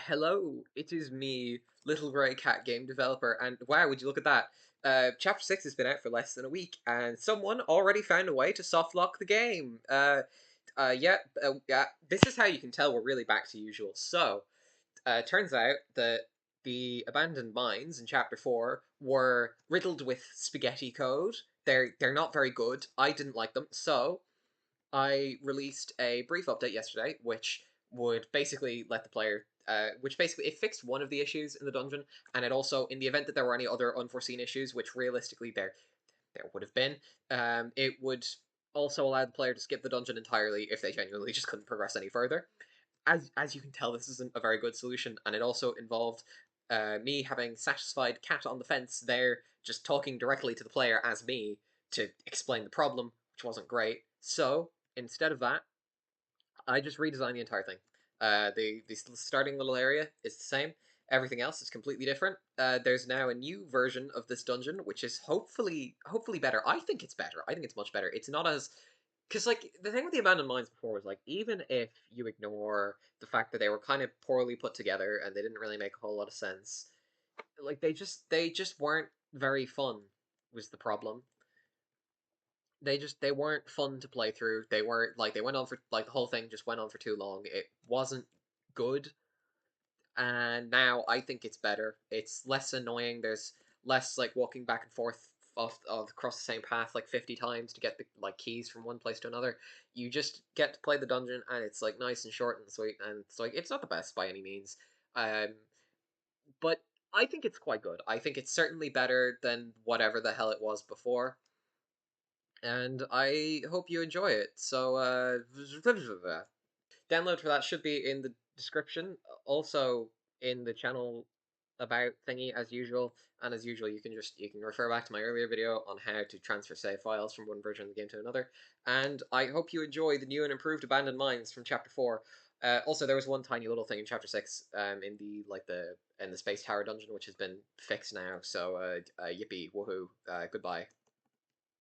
Hello, it is me, Little Grey Cat game developer, and wow, would you look at that? Chapter 6 has been out for less than a week, and someone already found a way to softlock the game. Yeah, this is how you can tell we're really back to usual. So, turns out that the abandoned mines in Chapter 4 were riddled with spaghetti code. They're not very good. I didn't like them, so I released a brief update yesterday, which would basically let the player, which basically it fixed one of the issues in the dungeon, and it also, in the event that there were any other unforeseen issues, which realistically there would have been, it would also allow the player to skip the dungeon entirely if they genuinely just couldn't progress any further. As you can tell, this isn't a very good solution, and it also involved me having satisfied cat on the fence there, just talking directly to the player as me to explain the problem, which wasn't great. So instead of that, I just redesigned the entire thing. The starting little area is the same. Everything else is completely different. There's now a new version of this dungeon, which is hopefully better. I think it's better. I think it's much better. It's not as because like the thing with the abandoned mines before was like even if you ignore the fact that they were kind of poorly put together and they didn't really make a whole lot of sense, like they just weren't very fun was the problem. They weren't fun to play through. They weren't like they went on for like the whole thing just went on for too long. It wasn't good, and now I think it's better. It's less annoying. There's less like walking back and forth across the same path like 50 times to get the like keys from one place to another. You just get to play the dungeon, and it's like nice and short and sweet, and it's like it's not the best by any means. Um, but I think it's quite good. I think it's certainly better than whatever the hell it was before, and I hope you enjoy it. So, download for that should be in the description. Also, in the channel about thingy as usual, and as usual, you can refer back to my earlier video on how to transfer save files from one version of the game to another. And I hope you enjoy the new and improved abandoned mines from Chapter 4. Also, there was one tiny little thing in Chapter 6, in the space tower dungeon, which has been fixed now. So, yippee, woohoo, goodbye.